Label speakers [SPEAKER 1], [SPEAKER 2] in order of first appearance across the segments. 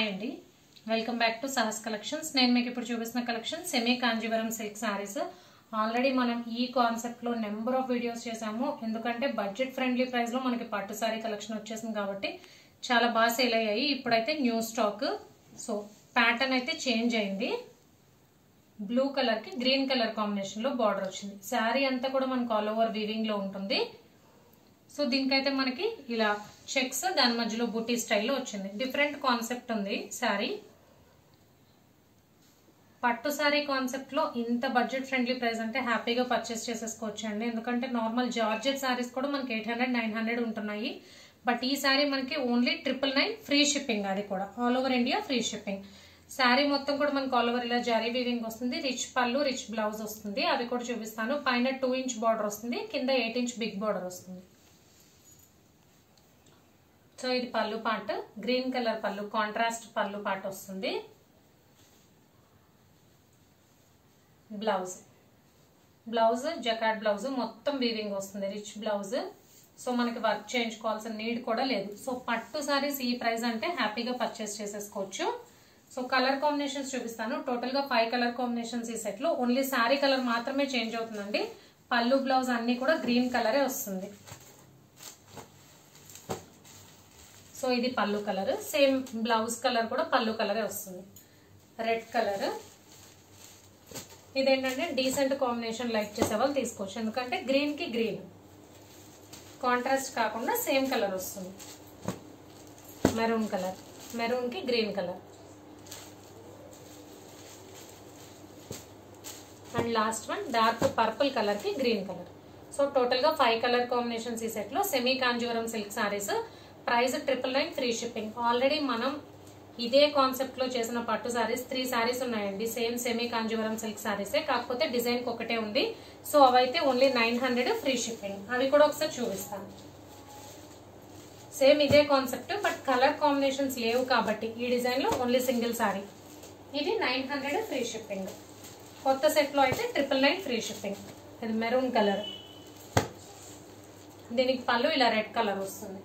[SPEAKER 1] Hi అండి, welcome back to Sahas collections. నేను మీకు ఇప్పుడు చూపిస్తున్న collection semi Kanjeevaram silk saris. Already మనం ఈ కాన్సెప్ట్ లో నెంబర్ ఆఫ్ వీడియోస్ చేసాము. ఎందుకంటే బడ్జెట్ ఫ్రెండ్లీ ప్రైస్ లో మనకి పట్టు సారీ కలెక్షన్ వచ్చేసింది కాబట్టి చాలా బాగా సేల్ అయ్యాయి. ఇప్పుడైతే న్యూ స్టాక్. సో ప్యాటర్న్ అయితే చేంజ్ అయింది. బ్లూ కలర్ కి గ్రీన్ కలర్ కాంబినేషన్ లో బార్డర్ వచ్చింది. శారీ అంతా కూడా మనకు ఆల్ ఓవర్ వీవింగ్ లో ఉంటుంది. సో దీనికైతే మనకి ఇలా చెక్స్, దాని మధ్యలో బూటీ స్టైల్లో వచ్చింది. డిఫరెంట్ కాన్సెప్ట్ ఉంది శారీ. పట్టు శారీ కాన్సెప్ట్ లో ఇంత బడ్జెట్ ఫ్రెండ్లీ ప్రైస్ అంటే హ్యాపీగా పర్చేస్ చేసేసుకోవచ్చు అండి. ఎందుకంటే నార్మల్ జార్జెట్ శారీస్ కూడా మనకి 800-900 ఉంటున్నాయి. బట్ ఈ శారీ మనకి ఓన్లీ 999 ఫ్రీ షిప్పింగ్. అది కూడా all over India free shipping. Sari మొత్తం కూడా మనకి ఆల్ ఓవర్ ఇలా జరీ వీవింగ్ వస్తుంది. రిచ్ పళ్ళు, రిచ్ బ్లౌజ్ వస్తుంది. అవి కూడా చూపిస్తాను. పైన 2 ఇంచ్ బార్డర్ వస్తుంది, కింద 8 ఇంచ్ బిగ్ బార్డర్ వస్తుంది. సో ఇది పళ్ళు పార్ట్. గ్రీన్ కలర్ పళ్ళు, కాంట్రాస్ట్ పళ్ళు పార్ట్ వస్తుంది. బ్లౌజ్ జకార్డ్ బ్లౌజ్ మొత్తం వీవింగ్ వస్తుంది, రిచ్ బ్లౌజ్. సో మనకి వర్క్ చేయించుకోవాల్సిన నీడ్ కూడా లేదు. సో పట్టు సారీస్ ఈ ప్రైస్ అంటే హ్యాపీగా పర్చేస్ చేసేసుకోవచ్చు. సో కలర్ కాంబినేషన్స్ చూపిస్తాను. టోటల్ గా 5 కలర్ కాంబినేషన్స్ ఈ సెట్ లో. ఓన్లీ శారీ కలర్ మాత్రమే చేంజ్ అవుతుందండి. పళ్ళు బ్లౌజ్ అన్ని కూడా గ్రీన్ కలరే వస్తుంది. సో ఇది పళ్ళు కలర్. సేమ్ బ్లౌజ్ కలర్ కూడా పళ్ళు కలరే వస్తుంది. Red colour. ఇదేంటంటే డీసెంట్ కాంబినేషన్ లైక్ చేసే వాళ్ళు తీసుకోవచ్చు. ఎందుకంటే గ్రీన్ కి గ్రీన్ కాంట్రాస్ట్ కాకుండా సేమ్ కలర్ వస్తుంది. మెరూన్ కలర్, మెరూన్ కి green colour. And last one dark purple colour కి గ్రీన్ కలర్. సో టోటల్ గా 5 కలర్ కాంబినేషన్స్ ఈ సెట్ లో. Semi Kanjeevaram silk saris. Price 999 free shipping. Already మనం ఇదే కాన్సెప్ట్ లో చేసిన పట్టు సారీస్ 3 సారీస్ ఉన్నాయండి. సేమ్ సెమీ కాంజీవరం సిల్క్ సారీసే, కాకపోతే డిజైన్ ఒకటే ఉంది. సో అవైతే ఓన్లీ 900 ఫ్రీ షిప్పింగ్. అవి కూడా ఒకసారి చూపిస్తాను. సేమ్ ఇదే కాన్సెప్ట్, బట్ కలర్ కాంబినేషన్స్ లేవు కాబట్టి ఈ డిజైన్ లో ఓన్లీ సింగిల్ సారీ. ఇది 900 ఫ్రీ షిప్పింగ్. కొత్త సెట్ లో అయితే 999 ఫ్రీ షిప్పింగ్. ఇది మెరూన్ కలర్. దీనికి పళ్ళు ఇలా రెడ్ కలర్ వస్తుంది.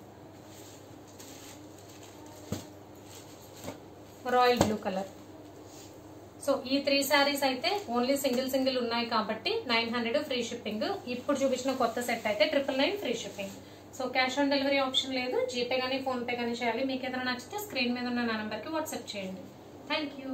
[SPEAKER 1] Royal blue colour. సో ఈ 3 సారీస్ అయితే ఓన్లీ సింగిల్ ఉన్నాయి కాబట్టి 900 ఫ్రీ షిప్పింగ్. ఇప్పుడు చూపించిన కొత్త సెట్ అయితే 999 free shipping. So cash on delivery option లేదు. జీపే కానీ ఫోన్ పే కానీ చేయాలి. మీకు ఏదైనా నచ్చితే స్క్రీన్ మీద ఉన్న నా నెంబర్కి వాట్సాప్ చేయండి. Thank you.